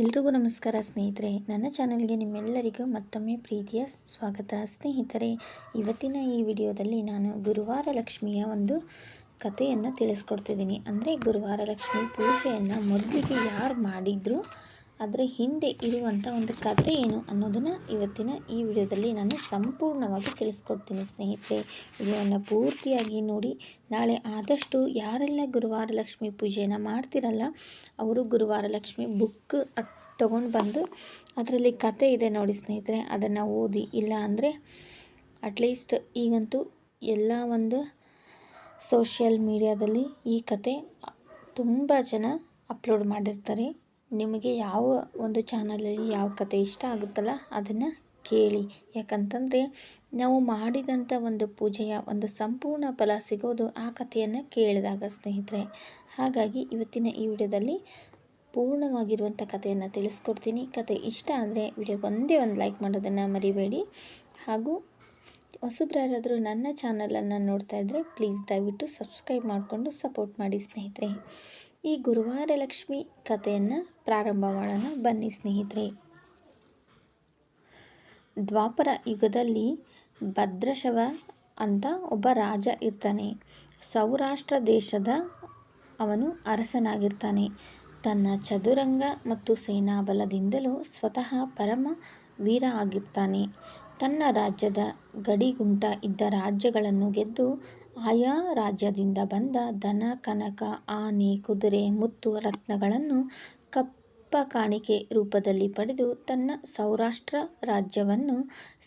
ಎಲ್ರಿಗೂ ನಮಸ್ಕಾರ ಸ್ನೇಹಿತರೆ. ನನ್ನ ಚಾನಲ್ಗೆ ನಿಮ್ಮೆಲ್ಲರಿಗೂ ಮತ್ತೊಮ್ಮೆ ಪ್ರೀತಿಯ ಸ್ವಾಗತ. ಸ್ನೇಹಿತರೆ, ಇವತ್ತಿನ ಈ ವಿಡಿಯೋದಲ್ಲಿ ನಾನು ಗುರುವಾರ ಲಕ್ಷ್ಮಿಯ ಒಂದು ಕಥೆಯನ್ನು ತಿಳಿಸ್ಕೊಡ್ತಿದ್ದೀನಿ. ಅಂದರೆ ಗುರುವಾರ ಲಕ್ಷ್ಮಿ ಪೂಜೆಯನ್ನು ಮೊದಲಿಗೆ ಯಾರು ಮಾಡಿದ್ರು, ಅದರ ಹಿಂದೆ ಇರುವಂಥ ಒಂದು ಕಥೆ ಏನು ಅನ್ನೋದನ್ನು ಇವತ್ತಿನ ಈ ವಿಡಿಯೋದಲ್ಲಿ ನಾನು ಸಂಪೂರ್ಣವಾಗಿ ತಿಳಿಸ್ಕೊಡ್ತೀನಿ. ಸ್ನೇಹಿತರೆ, ವಿಡಿಯೋವನ್ನು ಪೂರ್ತಿಯಾಗಿ ನೋಡಿ. ನಾಳೆ ಆದಷ್ಟು ಯಾರೆಲ್ಲ ಗುರುವಾರ ಲಕ್ಷ್ಮಿ ಪೂಜೆಯನ್ನು ಮಾಡ್ತಿರಲ್ಲ, ಅವರು ಗುರುವಾರ ಲಕ್ಷ್ಮಿ ಬುಕ್ ತೊಗೊಂಡು ಬಂದು ಅದರಲ್ಲಿ ಕತೆ ಇದೆ ನೋಡಿ ಸ್ನೇಹಿತರೆ, ಅದನ್ನು ಓದಿ. ಇಲ್ಲ ಅಂದರೆ ಅಟ್ಲೀಸ್ಟ್ ಈಗಂತೂ ಎಲ್ಲ ಒಂದು ಸೋಷಿಯಲ್ ಮೀಡಿಯಾದಲ್ಲಿ ಈ ಕತೆ ತುಂಬ ಜನ ಅಪ್ಲೋಡ್ ಮಾಡಿರ್ತಾರೆ. ನಿಮಗೆ ಯಾವ ಒಂದು ಚಾನಲಲ್ಲಿ ಯಾವ ಕತೆ ಇಷ್ಟ ಆಗುತ್ತಲ್ಲ ಅದನ್ನು ಕೇಳಿ. ಯಾಕಂತಂದರೆ ನಾವು ಮಾಡಿದಂಥ ಒಂದು ಪೂಜೆಯ ಒಂದು ಸಂಪೂರ್ಣ ಫಲ ಸಿಗೋದು ಆ ಕಥೆಯನ್ನು ಕೇಳಿದಾಗ ಸ್ನೇಹಿತರೆ. ಹಾಗಾಗಿ ಇವತ್ತಿನ ಈ ವಿಡಿಯೋದಲ್ಲಿ ಪೂರ್ಣವಾಗಿರುವಂಥ ಕಥೆಯನ್ನು ತಿಳಿಸ್ಕೊಡ್ತೀನಿ. ಕತೆ ಇಷ್ಟ ಆದರೆ ವಿಡಿಯೋಗೆ ಒಂದೇ ಒಂದು ಲೈಕ್ ಮಾಡೋದನ್ನು ಮರಿಬೇಡಿ. ಹಾಗೂ ಹೊಸಬ್ರಾರಾದರೂ ನನ್ನ ಚಾನಲನ್ನು ನೋಡ್ತಾ ಇದ್ದರೆ ಪ್ಲೀಸ್ ದಯವಿಟ್ಟು ಸಬ್ಸ್ಕ್ರೈಬ್ ಮಾಡಿಕೊಂಡು ಸಪೋರ್ಟ್ ಮಾಡಿ ಸ್ನೇಹಿತರೆ. ಈ ಗುರುವಾರ ಲಕ್ಷ್ಮಿ ಕಥೆಯನ್ನು ಪ್ರಾರಂಭ ಮಾಡೋಣ ಬನ್ನಿ ಸ್ನೇಹಿತರೆ. ದ್ವಾಪರ ಯುಗದಲ್ಲಿ ಭದ್ರಶವ ಅಂತ ಒಬ್ಬ ರಾಜ ಇರ್ತಾನೆ. ಸೌರಾಷ್ಟ್ರ ದೇಶದ ಅವನು ಅರಸನಾಗಿರ್ತಾನೆ. ತನ್ನ ಚದುರಂಗ ಮತ್ತು ಸೇನಾಬಲದಿಂದಲೂ ಸ್ವತಃ ಪರಮ ವೀರ ಆಗಿರ್ತಾನೆ. ತನ್ನ ರಾಜ್ಯದ ಗಡಿಗುಂಟ ಇದ್ದ ರಾಜ್ಯಗಳನ್ನು ಗೆದ್ದು ಆಯಾ ರಾಜ್ಯದಿಂದ ಬಂದ ಧನ ಕನಕ, ಆನೆ, ಕುದುರೆ, ಮುತ್ತು, ರತ್ನಗಳನ್ನು ಕಪ್ಪ ಕಾಣಿಕೆ ರೂಪದಲ್ಲಿ ಪಡೆದು ತನ್ನ ಸೌರಾಷ್ಟ್ರ ರಾಜ್ಯವನ್ನು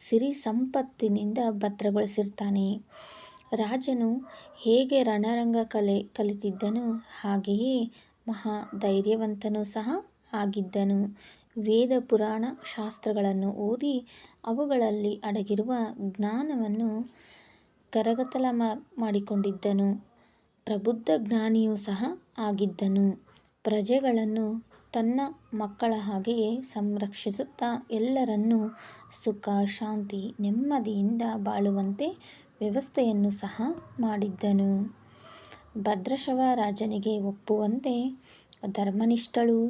ಸಿರಿ ಸಂಪತ್ತಿನಿಂದ ಭದ್ರಗೊಳಿಸಿರ್ತಾನೆ. ರಾಜನು ಹೇಗೆ ರಣರಂಗ ಕಲಿತಿದ್ದನೋ ಹಾಗೆಯೇ ಮಹಾ ಧೈರ್ಯವಂತನೂ ಸಹ ಆಗಿದ್ದನು. ವೇದ ಪುರಾಣ ಶಾಸ್ತ್ರಗಳನ್ನು ಓದಿ ಅವುಗಳಲ್ಲಿ ಅಡಗಿರುವ ಜ್ಞಾನವನ್ನು ಕರಗತಲ ಮಾಡಿಕೊಂಡಿದ್ದನು. ಪ್ರಬುದ್ಧ ಜ್ಞಾನಿಯೂ ಸಹ ಆಗಿದ್ದನು. ಪ್ರಜೆಗಳನ್ನು ತನ್ನ ಮಕ್ಕಳ ಹಾಗೆಯೇ ಸಂರಕ್ಷಿಸುತ್ತಾ ಎಲ್ಲರನ್ನೂ ಸುಖ, ಶಾಂತಿ, ನೆಮ್ಮದಿಯಿಂದ ಬಾಳುವಂತೆ ವ್ಯವಸ್ಥೆಯನ್ನು ಸಹ ಮಾಡಿದ್ದನು. ಭದ್ರಶವ ರಾಜನಿಗೆ ಒಪ್ಪುವಂತೆ ಧರ್ಮನಿಷ್ಠಳೂ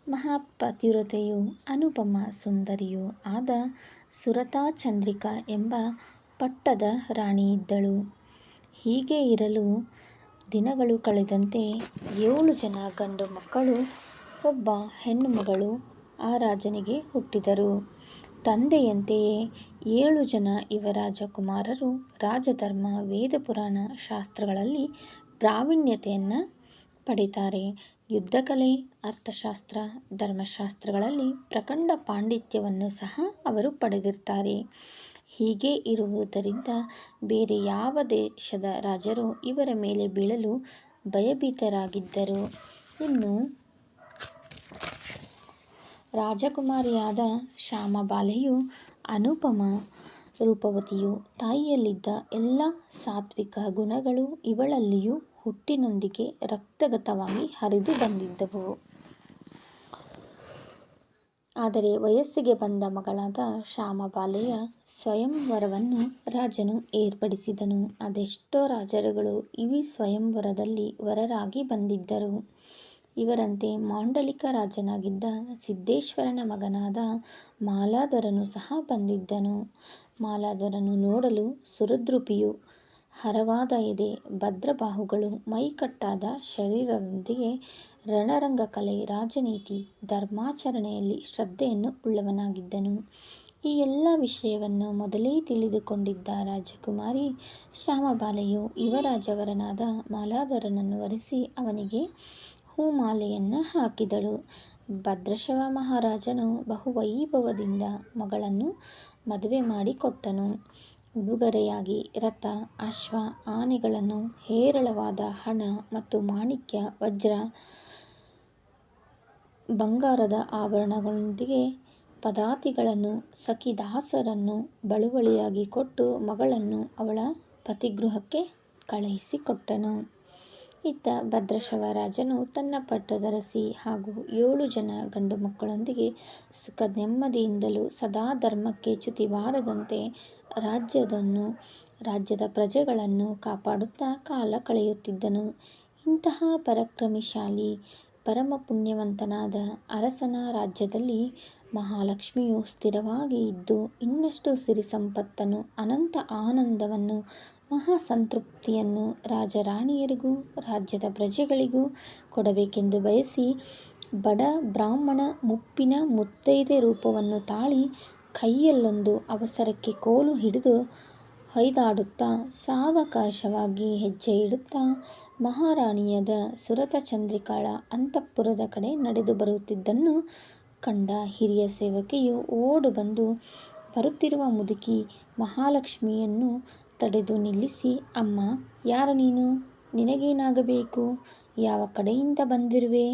ಮಹಾಪತಿವ್ರತೆಯೂ ಅನುಪಮ ಸುಂದರಿಯೂ ಆದ ಸುರತಾ ಚಂದ್ರಿಕಾ ಎಂಬ ಪಟ್ಟದ ರಾಣಿಯಿದ್ದಳು. ಹೀಗೆ ಇರಲು ದಿನಗಳು ಕಳೆದಂತೆ 7 ಜನ ಗಂಡು ಮಕ್ಕಳು, ಒಬ್ಬ ಹೆಣ್ಣು ಮಗಳು ಆ ರಾಜನಿಗೆ ಹುಟ್ಟಿದರು. ತಂದೆಯಂತೆಯೇ 7 ಜನ ಯುವರಾಜ ಕುಮಾರರು ರಾಜಧರ್ಮ, ವೇದಪುರಾಣ ಶಾಸ್ತ್ರಗಳಲ್ಲಿ ಪ್ರಾವೀಣ್ಯತೆಯನ್ನು ಪಡೀತಾರೆ. ಯುದ್ಧಕಲೆ, ಅರ್ಥಶಾಸ್ತ್ರ, ಧರ್ಮಶಾಸ್ತ್ರಗಳಲ್ಲಿ ಪ್ರಖಂಡ ಪಾಂಡಿತ್ಯವನ್ನು ಸಹ ಅವರು ಪಡೆದಿರ್ತಾರೆ. ಹೀಗೆ ಇರುವುದರಿಂದ ಬೇರೆ ಯಾವ ದೇಶದ ರಾಜರು ಇವರ ಮೇಲೆ ಬೀಳಲು ಭಯಭೀತರಾಗಿದ್ದರು. ಇನ್ನು ರಾಜಕುಮಾರಿಯಾದ ಶ್ಯಾಮಬಾಲೆಯು ಅನುಪಮ ರೂಪವತಿಯು. ತಾಯಿಯಲ್ಲಿದ್ದ ಎಲ್ಲ ಸಾತ್ವಿಕ ಗುಣಗಳು ಇವಳಲ್ಲಿಯೂ ಹುಟ್ಟಿನೊಂದಿಗೆ ರಕ್ತಗತವಾಗಿ ಹರಿದು ಬಂದಿದ್ದವು. ಆದರೆ ವಯಸ್ಸಿಗೆ ಬಂದ ಮಗಳಾದ ಶ್ಯಾಮಬಾಲೆಯ ಸ್ವಯಂವರವನ್ನು ರಾಜನು ಏರ್ಪಡಿಸಿದನು. ಅದೆಷ್ಟೋ ರಾಜರುಗಳು ಈ ಸ್ವಯಂವರದಲ್ಲಿ ವರರಾಗಿ ಬಂದಿದ್ದರು. ಇವರಂತೆ ಮಾಂಡಲಿಕ ರಾಜನಾಗಿದ್ದ ಸಿದ್ದೇಶ್ವರನ ಮಗನಾದ ಮಾಲಾಧರನು ಸಹ ಬಂದಿದ್ದನು. ಮಾಲಾಧರನು ನೋಡಲು ಸುಹೃದ್ರೂಪಿಯು, ಹರವಾದ ಎದೆ, ಭದ್ರಬಾಹುಗಳು, ಮೈಕಟ್ಟಾದ ಶರೀರದೊಂದಿಗೆ ರಣರಂಗ ಕಲೆ, ರಾಜನೀತಿ, ಧರ್ಮಾಚರಣೆಯಲ್ಲಿ ಶ್ರದ್ಧೆಯನ್ನು ಉಳ್ಳವನಾಗಿದ್ದನು. ಈ ಎಲ್ಲ ವಿಷಯವನ್ನು ಮೊದಲೇ ತಿಳಿದುಕೊಂಡಿದ್ದ ರಾಜಕುಮಾರಿ ಶ್ಯಾಮಬಾಲೆಯು ಯುವರಾಜವರನಾದ ಮಾಲಾಧರನನ್ನು ವರಿಸಿ ಅವನಿಗೆ ಹೂಮಾಲೆಯನ್ನು ಹಾಕಿದಳು. ಭದ್ರಶವ ಮಹಾರಾಜನು ಬಹುವೈಭವದಿಂದ ಮಗಳನ್ನು ಮದುವೆ ಮಾಡಿಕೊಟ್ಟನು. ಉಡುಗೊರೆಯಾಗಿ ರಥ, ಅಶ್ವ, ಆನೆಗಳನ್ನು, ಹೇರಳವಾದ ಹಣ ಮತ್ತು ಮಾಣಿಕ್ಯ, ವಜ್ರ, ಬಂಗಾರದ ಆಭರಣಗಳೊಂದಿಗೆ ಪದಾತಿಗಳನ್ನು, ಸಖಿದಾಸರನ್ನು ಬಳುವಳಿಯಾಗಿ ಕೊಟ್ಟು ಮಗಳನ್ನು ಅವಳ ಪತಿಗೃಹಕ್ಕೆ ಕಳುಹಿಸಿಕೊಟ್ಟನು. ಇತ್ತ ಭದ್ರಶವ ರಾಜನು ತನ್ನ ಪಟ್ಟದರಸಿ ಹಾಗೂ 7 ಜನ ಗಂಡು ಮಕ್ಕಳೊಂದಿಗೆ ಸುಖ ನೆಮ್ಮದಿಯಿಂದಲೂ ಸದಾ ಧರ್ಮಕ್ಕೆ ಚ್ಯುತಿ ಬಾರದಂತೆ ರಾಜ್ಯದ ಪ್ರಜೆಗಳನ್ನು ಕಾಪಾಡುತ್ತಾ ಕಾಲ ಕಳೆಯುತ್ತಿದ್ದನು. ಇಂತಹ ಪರಾಕ್ರಮಶಾಲಿ ಪರಮ ಪುಣ್ಯವಂತನಾದ ಅರಸನ ರಾಜ್ಯದಲ್ಲಿ ಮಹಾಲಕ್ಷ್ಮಿಯು ಸ್ಥಿರವಾಗಿ ಇದ್ದು ಇನ್ನಷ್ಟು ಸಿರಿ ಸಂಪತ್ತನ್ನು, ಅನಂತ ಆನಂದವನ್ನು, ಮಹಾ ಸಂತೃಪ್ತಿಯನ್ನು ರಾಜರಾಣಿಯರಿಗೂ ರಾಜ್ಯದ ಪ್ರಜೆಗಳಿಗೂ ಕೊಡಬೇಕೆಂದು ಬಯಸಿ ಬಡ ಬ್ರಾಹ್ಮಣ ಮುಪ್ಪಿನ ಮುತ್ತೈದೆ ರೂಪವನ್ನು ತಾಳಿ ಕೈಯಲ್ಲೊಂದು ಅವಸರಕ್ಕೆ ಕೋಲು ಹಿಡಿದು ಹೊಯ್ದಾಡುತ್ತಾ ಸಾವಕಾಶವಾಗಿ ಹೆಜ್ಜೆ ಇಡುತ್ತಾ ಮಹಾರಾಣಿಯಾದ ಸುರತಚಂದ್ರಿಕಾಳ ಅಂತಃಪುರದ ಕಡೆ ನಡೆದು ಬರುತ್ತಿದ್ದನ್ನು ಕಂಡ ಹಿರಿಯ ಸೇವಕಿಯು ಓಡು ಬಂದು ಬರುತ್ತಿರುವ ಮುದುಕಿ ಮಹಾಲಕ್ಷ್ಮಿಯನ್ನು ತಡೆದು ನಿಲ್ಲಿಸಿ, ಅಮ್ಮ, ಯಾರು ನೀನು? ನಿನಗೇನಾಗಬೇಕು? ಯಾವ ಕಡೆಯಿಂದ ಬಂದಿರುವೆ?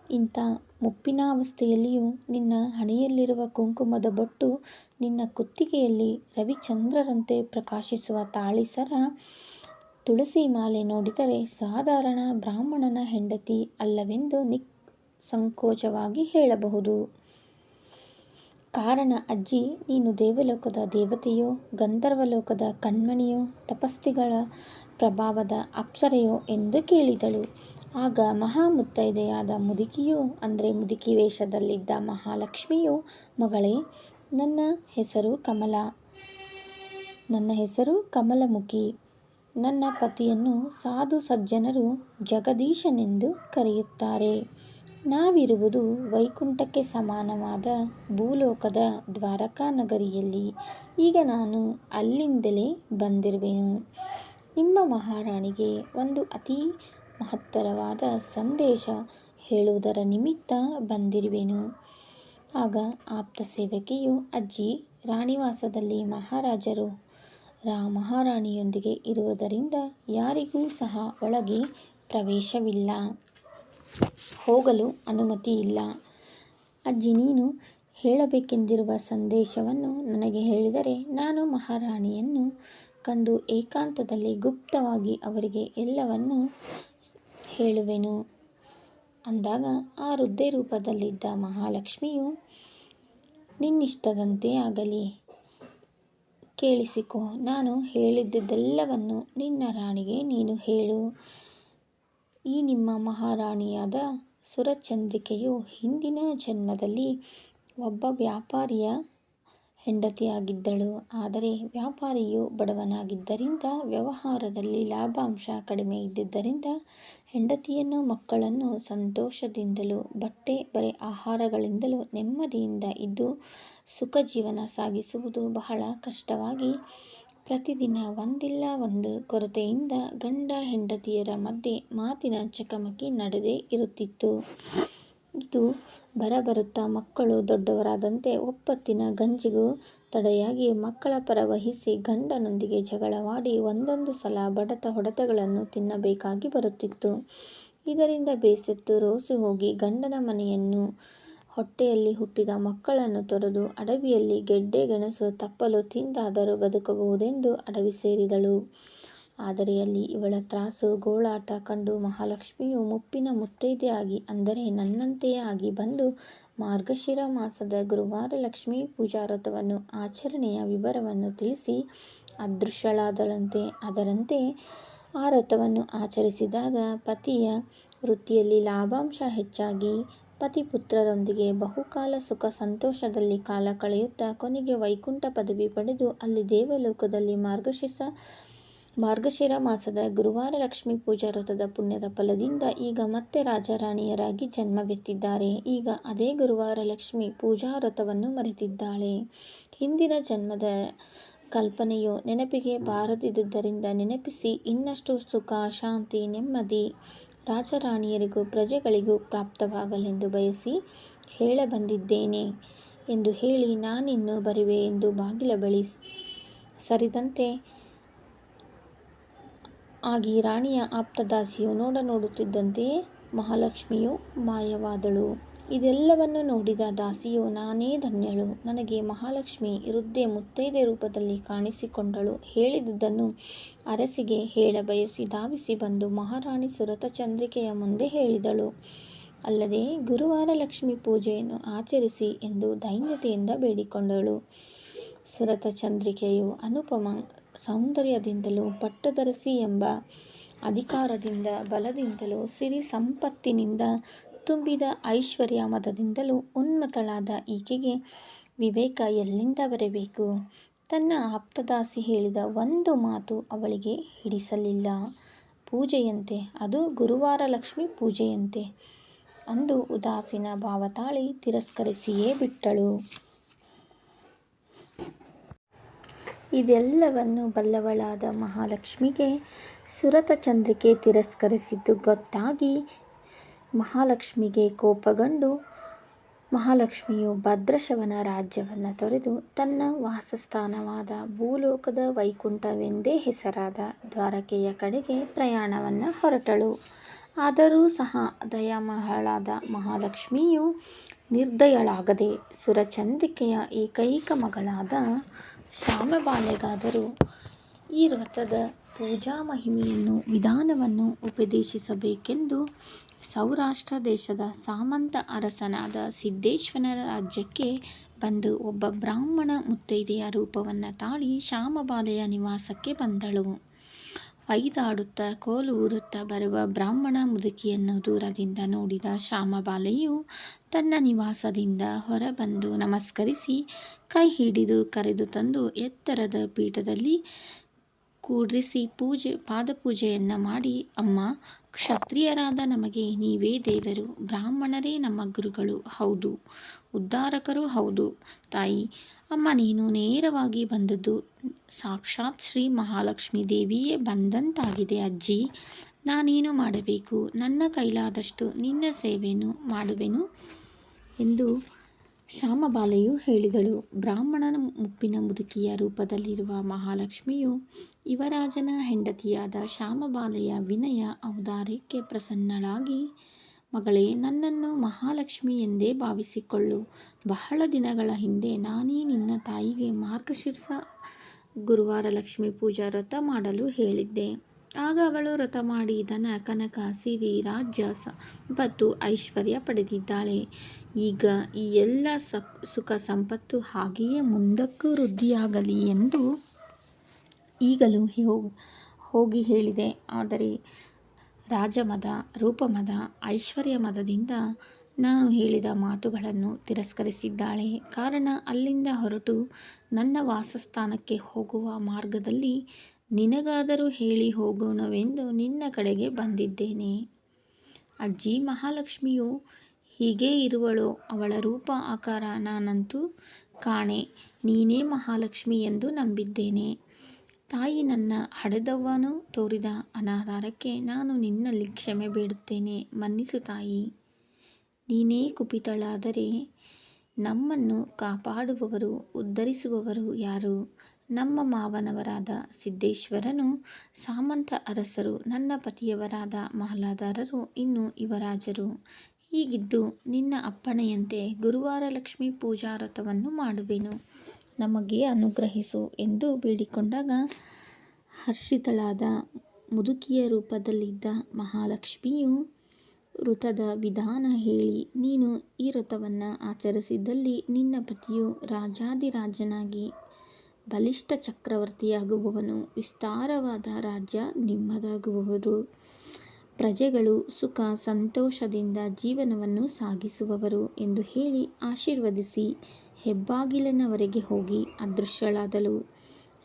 ಇಂಥ ಮುಪ್ಪಿನಾವಸ್ಥೆಯಲ್ಲಿಯೂ ನಿನ್ನ ಹಣೆಯಲ್ಲಿರುವ ಕುಂಕುಮದ ಬೊಟ್ಟು, ನಿನ್ನ ಕುತ್ತಿಗೆಯಲ್ಲಿ ರವಿಚಂದ್ರರಂತೆ ಪ್ರಕಾಶಿಸುವ ತಾಳಿಸರ, ತುಳಸಿ ಮಾಲೆ ನೋಡಿದರೆ ಸಾಧಾರಣ ಬ್ರಾಹ್ಮಣನ ಹೆಂಡತಿ ಅಲ್ಲವೆಂದು ನಿಸ್ಸಂಕೋಚವಾಗಿ ಹೇಳಬಹುದು. ಕಾರಣ ಅಜ್ಜಿ, ನೀನು ದೇವಲೋಕದ ದೇವತೆಯೋ, ಗಂಧರ್ವಲೋಕದ ಕಣ್ಮಣಿಯೋ, ತಪಸ್ವಿಗಳ ಪ್ರಭಾವದ ಅಪ್ಸರೆಯೋ ಎಂದು ಕೇಳಿದಳು. ಆಗ ಮಹಾಮುತ್ತೈದೆಯಾದ ಮುದುಕಿಯು, ಅಂದರೆ ಮುದುಕಿ ವೇಷದಲ್ಲಿದ್ದ ಮಹಾಲಕ್ಷ್ಮಿಯು, ಮಗಳೇ, ನನ್ನ ಹೆಸರು ಕಮಲಮುಖಿ. ನನ್ನ ಪತಿಯನ್ನು ಸಾಧು ಸಜ್ಜನರು ಜಗದೀಶನೆಂದು ಕರೆಯುತ್ತಾರೆ. ನಾವಿರುವುದು ವೈಕುಂಠಕ್ಕೆ ಸಮಾನವಾದ ಭೂಲೋಕದ ದ್ವಾರಕಾ ನಗರಿಯಲ್ಲಿ. ಈಗ ನಾನು ಅಲ್ಲಿಂದಲೇ ಬಂದಿರುವೆನು. ನಿಮ್ಮ ಮಹಾರಾಣಿಗೆ ಒಂದು ಅತಿ ಮಹತ್ತರವಾದ ಸಂದೇಶ ಹೇಳುವುದರ ನಿಮಿತ್ತ ಬಂದಿರುವೆನು. ಆಗ ಆಪ್ತ ಸೇವಕಿಯು, ಅಜ್ಜಿ, ರಾಣಿವಾಸದಲ್ಲಿ ಮಹಾರಾಜರು ಮಹಾರಾಣಿಯೊಂದಿಗೆ ಇರುವುದರಿಂದ ಯಾರಿಗೂ ಸಹ ಒಳಗೆ ಪ್ರವೇಶವಿಲ್ಲ, ಹೋಗಲು ಅನುಮತಿ ಇಲ್ಲ. ಅಜ್ಜಿ, ನೀನು ಹೇಳಬೇಕೆಂದಿರುವ ಸಂದೇಶವನ್ನು ನನಗೆ ಹೇಳಿದರೆ ನಾನು ಮಹಾರಾಣಿಯನ್ನು ಕಂಡು ಏಕಾಂತದಲ್ಲಿ ಗುಪ್ತವಾಗಿ ಅವರಿಗೆ ಎಲ್ಲವನ್ನೂ ಹೇಳುವೆನು. ಅಂದಾಗ ಆ ವೃದ್ಧೆ ರೂಪದಲ್ಲಿದ್ದ ಮಹಾಲಕ್ಷ್ಮಿಯು, ನಿನ್ನಿಷ್ಟದಂತೆ ಆಗಲಿ, ಕೇಳಿಸಿಕೊ. ನಾನು ಹೇಳಿದ್ದುದೆಲ್ಲವನ್ನು ನಿನ್ನ ರಾಣಿಗೆ ನೀನು ಹೇಳು. ಈ ನಿಮ್ಮ ಮಹಾರಾಣಿಯಾದ ಸುರಚಂದ್ರಿಕೆಯು ಹಿಂದಿನ ಜನ್ಮದಲ್ಲಿ ಒಬ್ಬ ವ್ಯಾಪಾರಿಯ ಹೆಂಡತಿಯಾಗಿದ್ದಳು. ಆದರೆ ವ್ಯಾಪಾರಿಯು ಬಡವನಾಗಿದ್ದರಿಂದ, ವ್ಯವಹಾರದಲ್ಲಿ ಲಾಭಾಂಶ ಕಡಿಮೆ ಇದ್ದುದರಿಂದ ಹೆಂಡತಿಯನ್ನು ಮಕ್ಕಳನ್ನು ಸಂತೋಷದಿಂದಲೂ ಬಟ್ಟೆ ಬರೆ ಆಹಾರಗಳಿಂದಲೂ ನೆಮ್ಮದಿಯಿಂದ ಇದ್ದು ಸುಖ ಜೀವನ ಸಾಗಿಸುವುದು ಬಹಳ ಕಷ್ಟವಾಗಿ, ಪ್ರತಿದಿನ ಒಂದಿಲ್ಲ ಒಂದು ಕೊರತೆಯಿಂದ ಗಂಡ ಹೆಂಡತಿಯರ ಮಧ್ಯೆ ಮಾತಿನ ಚಕಮಕಿ ನಡೆದೇ ಇರುತ್ತಿತ್ತು. ಇದು ಬರಬರುತ್ತಾ ಮಕ್ಕಳು ದೊಡ್ಡವರಾದಂತೆ ಒಪ್ಪತ್ತಿನ ಗಂಜಿಗೂ ತಡೆಯಾಗಿ ಮಕ್ಕಳ ಪರ ವಹಿಸಿ ಗಂಡನೊಂದಿಗೆ ಜಗಳವಾಡಿ ಒಂದೊಂದು ಸಲ ಬಡತ ಹೊಡೆತಗಳನ್ನು ತಿನ್ನಬೇಕಾಗಿ ಬರುತ್ತಿತ್ತು. ಇದರಿಂದ ಬೇಸತ್ತು ರೋಸಿ ಹೋಗಿ ಗಂಡನ ಮನೆಯನ್ನು, ಹೊಟ್ಟೆಯಲ್ಲಿ ಹುಟ್ಟಿದ ಮಕ್ಕಳನ್ನು ತೊರೆದು ಅಡವಿಯಲ್ಲಿ ಗೆಡ್ಡೆ ಗೆಣಸು ತಪ್ಪಲು ತಿಂದಾದರೂ ಬದುಕಬಹುದೆಂದು ಅಡವಿ ಸೇರಿದಳು. ಆದರೆ ಅಲ್ಲಿ ಇವಳ ತ್ರಾಸು ಗೋಳಾಟ ಕಂಡು ಮಹಾಲಕ್ಷ್ಮಿಯು ಮುಪ್ಪಿನ ಮುತ್ತೈದೆಯಾಗಿ, ಅಂದರೆ ನನ್ನಂತೆಯೇ ಆಗಿ ಬಂದು ಮಾರ್ಗಶಿರ ಮಾಸದ ಗುರುವಾರ ಲಕ್ಷ್ಮೀ ಪೂಜಾ ವ್ರತವನ್ನು ಆಚರಣೆಯ ವಿವರವನ್ನು ತಿಳಿಸಿ ಅದೃಶ್ಯಳಾದಳಂತೆ. ಅದರಂತೆ ಆ ವ್ರತವನ್ನು ಆಚರಿಸಿದಾಗ ಪತಿಯ ವೃತ್ತಿಯಲ್ಲಿ ಲಾಭಾಂಶ ಹೆಚ್ಚಾಗಿ ಪತಿಪುತ್ರರೊಂದಿಗೆ ಬಹುಕಾಲ ಸುಖ ಸಂತೋಷದಲ್ಲಿ ಕಾಲ ಕಳೆಯುತ್ತಾ ಕೊನೆಗೆ ವೈಕುಂಠ ಪದವಿ ಪಡೆದು ಅಲ್ಲಿ ದೇವಲೋಕದಲ್ಲಿ ಮಾರ್ಗಶಿರ ಮಾಸದ ಗುರುವಾರ ಲಕ್ಷ್ಮೀ ಪೂಜಾ ವ್ರತದ ಪುಣ್ಯದ ಫಲದಿಂದ ಈಗ ಮತ್ತೆ ರಾಜರಾಣಿಯರಾಗಿ ಜನ್ಮವೆತ್ತಿದ್ದಾರೆ. ಈಗ ಅದೇ ಗುರುವಾರ ಲಕ್ಷ್ಮೀ ಪೂಜಾ ವ್ರತವನ್ನು ಮರೆತಿದ್ದಾಳೆ. ಹಿಂದಿನ ಜನ್ಮದ ಕಲ್ಪನೆಯು ನೆನಪಿಗೆ ಬಾರದಿದ್ದುದರಿಂದ ನೆನಪಿಸಿ ಇನ್ನಷ್ಟು ಸುಖ, ಶಾಂತಿ, ನೆಮ್ಮದಿ ರಾಜರಾಣಿಯರಿಗೂ ಪ್ರಜೆಗಳಿಗೂ ಪ್ರಾಪ್ತವಾಗಲೆಂದು ಬಯಸಿ ಹೇಳಬಂದಿದ್ದೇನೆ ಎಂದು ಹೇಳಿ ನಾನಿನ್ನು ಬರುವೆ ಎಂದು ಬಾಗಿಲ ಬಳಿ ಸರಿದಂತೆ ಆಗಿ ರಾಣಿಯ ಆಪ್ತದಾಸಿಯು ನೋಡುತ್ತಿದ್ದಂತೆಯೇ ಮಹಾಲಕ್ಷ್ಮಿಯು ಮಾಯವಾದಳು. ಇದೆಲ್ಲವನ್ನು ನೋಡಿದ ದಾಸಿಯು, ನಾನೇ ಧನ್ಯಳು, ನನಗೆ ಮಹಾಲಕ್ಷ್ಮಿ ವೃದ್ಧೆ ಮುತ್ತೈದೆ ರೂಪದಲ್ಲಿ ಕಾಣಿಸಿಕೊಂಡಳು. ಹೇಳಿದುದನ್ನು ಅರಸಿಗೆ ಹೇಳಬಯಸಿ ಧಾವಿಸಿ ಬಂದು ಮಹಾರಾಣಿ ಸುರತಚಂದ್ರಿಕೆಯ ಮುಂದೆ ಹೇಳಿದಳು. ಅಲ್ಲದೆ ಗುರುವಾರ ಲಕ್ಷ್ಮೀ ಪೂಜೆಯನ್ನು ಆಚರಿಸಿ ಎಂದು ದೈನ್ಯತೆಯಿಂದ ಬೇಡಿಕೊಂಡಳು. ಸುರತಚಂದ್ರಿಕೆಯು ಅನುಪಮ ಸೌಂದರ್ಯದಿಂದಲೂ ಪಟ್ಟದರಸಿ ಎಂಬ ಅಧಿಕಾರದಿಂದ ಬಲದಿಂದಲೂ ಸಿರಿ ಸಂಪತ್ತಿನಿಂದ ತುಂಬಿದ ಐಶ್ವರ್ಯ ಮದದಿಂದಲೂ ಉನ್ಮತ್ತಳಾದ ಈಕೆಗೆ ವಿವೇಕ ಎಲ್ಲಿಂದ ಬರಬೇಕು? ತನ್ನ ಆಪ್ತದಾಸಿ ಹೇಳಿದ ಒಂದು ಮಾತು ಅವಳಿಗೆ ಹಿಡಿಸಲಿಲ್ಲ. ಪೂಜೆಯಂತೆ, ಅದು ಗುರುವಾರ ಲಕ್ಷ್ಮಿ ಪೂಜೆಯಂತೆ ಅಂದು ಉದಾಸೀನ ಭಾವ ತಾಳಿ ತಿರಸ್ಕರಿಸಿಯೇ ಬಿಟ್ಟಳು. ಇದೆಲ್ಲವನ್ನು ಬಲ್ಲವಳಾದ ಮಹಾಲಕ್ಷ್ಮಿಗೆ ಸುರತ ಚಂದ್ರಿಕೆ ತಿರಸ್ಕರಿಸಿದ್ದು ಗೊತ್ತಾಗಿ ಮಹಾಲಕ್ಷ್ಮಿಗೆ ಕೋಪಗೊಂಡು ಮಹಾಲಕ್ಷ್ಮಿಯು ಭದ್ರಶವನ ರಾಜ್ಯವನ್ನು ತೊರೆದು ತನ್ನ ವಾಸಸ್ಥಾನವಾದ ಭೂಲೋಕದ ವೈಕುಂಠವೆಂದೇ ಹೆಸರಾದ ದ್ವಾರಕೆಯ ಕಡೆಗೆ ಪ್ರಯಾಣವನ್ನು ಹೊರಟಳು. ಆದರೂ ಸಹ ದಯಾಮಯಳಾದ ಮಹಾಲಕ್ಷ್ಮಿಯು ನಿರ್ದಯಳಾಗದೆ ಸುರಚಂದ್ರಿಕೆಯ ಏಕೈಕ ಮಗಳಾದ ಶ್ಯಾಮಬಾಲೆಗಾದರೂ ಈ ವ್ರತದ ಪೂಜಾ ಮಹಿಮೆಯನ್ನು ವಿಧಾನವನ್ನು ಉಪದೇಶಿಸಬೇಕೆಂದು ಸೌರಾಷ್ಟ್ರ ದೇಶದ ಸಾಮಂತ ಅರಸನಾದ ಸಿದ್ದೇಶ್ವರನ ರಾಜ್ಯಕ್ಕೆ ಬಂದು ಒಬ್ಬ ಬ್ರಾಹ್ಮಣ ಮುತ್ತೈದೆಯ ರೂಪವನ್ನು ತಾಳಿ ಶ್ಯಾಮಬಾಲೆಯ ನಿವಾಸಕ್ಕೆ ಬಂದಳು. ಒಯ್ದಾಡುತ್ತಾ ಕೋಲು ಊರುತ್ತಾ ಬರುವ ಬ್ರಾಹ್ಮಣ ಮುದುಕಿಯನ್ನು ದೂರದಿಂದ ನೋಡಿದ ಶ್ಯಾಮಬಾಲೆಯು ತನ್ನ ನಿವಾಸದಿಂದ ಹೊರಬಂದು ನಮಸ್ಕರಿಸಿ ಕೈ ಹಿಡಿದು ಕರೆದು ತಂದು ಎತ್ತರದ ಪೀಠದಲ್ಲಿ ಕೂಡ್ರಿಸಿ ಪಾದಪೂಜೆಯನ್ನು ಮಾಡಿ, ಅಮ್ಮ, ಕ್ಷತ್ರಿಯರಾದ ನಮಗೆ ನೀವೇ ದೇವರು, ಬ್ರಾಹ್ಮಣರೇ ನಮ್ಮ ಗುರುಗಳು ಹೌದು, ಉದ್ಧಾರಕರೂ ಹೌದು. ತಾಯಿ, ಅಮ್ಮ, ನೀನು ನೇರವಾಗಿ ಬಂದದ್ದು ಸಾಕ್ಷಾತ್ ಶ್ರೀ ಮಹಾಲಕ್ಷ್ಮೀ ದೇವಿಯೇ ಬಂದಂತಾಗಿದೆ. ಅಜ್ಜಿ, ನಾನೇನು ಮಾಡಬೇಕು? ನನ್ನ ಕೈಲಾದಷ್ಟು ನಿನ್ನ ಸೇವೆಯನ್ನು ಮಾಡುವೆನು ಎಂದು ಶ್ಯಾಮಬಾಲೆಯು ಹೇಳಿದಳು. ಬ್ರಾಹ್ಮಣನ ಮುಪ್ಪಿನ ಮುದುಕಿಯ ರೂಪದಲ್ಲಿರುವ ಮಹಾಲಕ್ಷ್ಮಿಯು ಯುವರಾಜನ ಹೆಂಡತಿಯಾದ ಶ್ಯಾಮಬಾಲೆಯ ವಿನಯ ಔದಾರ್ಯಕ್ಕೆ ಪ್ರಸನ್ನಳಾಗಿ, ಮಗಳೇ, ನನ್ನನ್ನು ಮಹಾಲಕ್ಷ್ಮಿ ಎಂದೇ ಭಾವಿಸಿಕೊಳ್ಳು. ಬಹಳ ದಿನಗಳ ಹಿಂದೆ ನಾನೇ ನಿನ್ನ ತಾಯಿಗೆ ಮಾರ್ಗಶಿರ್ಷ ಗುರುವಾರ ಲಕ್ಷ್ಮೀ ಪೂಜಾ ವ್ರತ ಮಾಡಲು ಹೇಳಿದ್ದೆ. ಆಗ ಅವಳು ವ್ರತ ಮಾಡಿ ಧನ ಕನಕ ಸಿರಿ ರಾಜ್ಯ ಸಂಪತ್ತು ಐಶ್ವರ್ಯ ಪಡೆದಿದ್ದಾಳೆ. ಈಗ ಈ ಎಲ್ಲ ಸುಖ ಸಂಪತ್ತು ಹಾಗೆಯೇ ಮುಂದಕ್ಕೂ ವೃದ್ಧಿಯಾಗಲಿ ಎಂದು ಈಗಲೂ ಹೋಗಿ ಹೇಳಿದೆ. ಆದರೆ ರಾಜಮದ, ರೂಪಮದ, ಐಶ್ವರ್ಯ ಮದದಿಂದ ನಾನು ಹೇಳಿದ ಮಾತುಗಳನ್ನು ತಿರಸ್ಕರಿಸಿದ್ದಾಳೆ. ಕಾರಣ, ಅಲ್ಲಿಂದ ಹೊರಟು ನನ್ನ ವಾಸಸ್ಥಾನಕ್ಕೆ ಹೋಗುವ ಮಾರ್ಗದಲ್ಲಿ ನಿನಗಾದರೂ ಹೇಳಿ ಹೋಗೋಣವೆಂದು ನಿನ್ನ ಕಡೆಗೆ ಬಂದಿದ್ದೇನೆ. ಅಜ್ಜಿ, ಮಹಾಲಕ್ಷ್ಮಿಯು ಹೀಗೇ ಇರುವಳೋ? ಅವಳ ರೂಪ ಆಕಾರ ನಾನಂತೂ ಕಾಣೆ. ನೀನೇ ಮಹಾಲಕ್ಷ್ಮಿ ಎಂದು ನಂಬಿದ್ದೇನೆ. ತಾಯಿ, ನನ್ನ ಹಡೆದವನು ತೋರಿದ ಅನಾದರಕ್ಕೆ ನಾನು ನಿನ್ನಲ್ಲಿ ಕ್ಷಮೆ ಬೇಡುತ್ತೇನೆ. ಮನ್ನಿಸು ತಾಯಿ. ನೀನೇ ಕುಪಿತಳಾದರೆ ನಮ್ಮನ್ನು ಕಾಪಾಡುವವರು, ಉದ್ಧರಿಸುವವರು ಯಾರು? ನಮ್ಮ ಮಾವನವರಾದ ಸಿದ್ದೇಶ್ವರನು, ಸಾಮಂತ ಅರಸರು, ನನ್ನ ಪತಿಯವರಾದ ಮಾಲಾಧಾರರು, ಇನ್ನು ಯುವರಾಜರು. ಹೀಗಿದ್ದು ನಿನ್ನ ಅಪ್ಪಣೆಯಂತೆ ಗುರುವಾರ ಲಕ್ಷ್ಮೀ ಪೂಜಾ ವ್ರತವನ್ನು ಮಾಡುವೆನು. ನಮಗೆ ಅನುಗ್ರಹಿಸು ಎಂದು ಬೇಡಿಕೊಂಡಾಗ ಹರ್ಷಿತಳಾದ ಮುದುಕಿಯ ರೂಪದಲ್ಲಿದ್ದ ಮಹಾಲಕ್ಷ್ಮಿಯು ವ್ರತದ ವಿಧಾನ ಹೇಳಿ, ನೀನು ಈ ವ್ರತವನ್ನು ಆಚರಿಸಿದಲ್ಲಿ ನಿನ್ನ ಪತಿಯು ರಾಜಾಧಿರಾಜನಾಗಿ ಬಲಿಷ್ಠ ಚಕ್ರವರ್ತಿಯಾಗುವವನು, ವಿಸ್ತಾರವಾದ ರಾಜ್ಯ ನಿಮ್ಮದಾಗುವುದು, ಪ್ರಜೆಗಳು ಸುಖ ಸಂತೋಷದಿಂದ ಜೀವನವನ್ನು ಸಾಗಿಸುವವರು ಎಂದು ಹೇಳಿ ಆಶೀರ್ವದಿಸಿ ಹೆಬ್ಬಾಗಿಲಿನವರೆಗೆ ಹೋಗಿ ಅದೃಶ್ಯಳಾದಳು.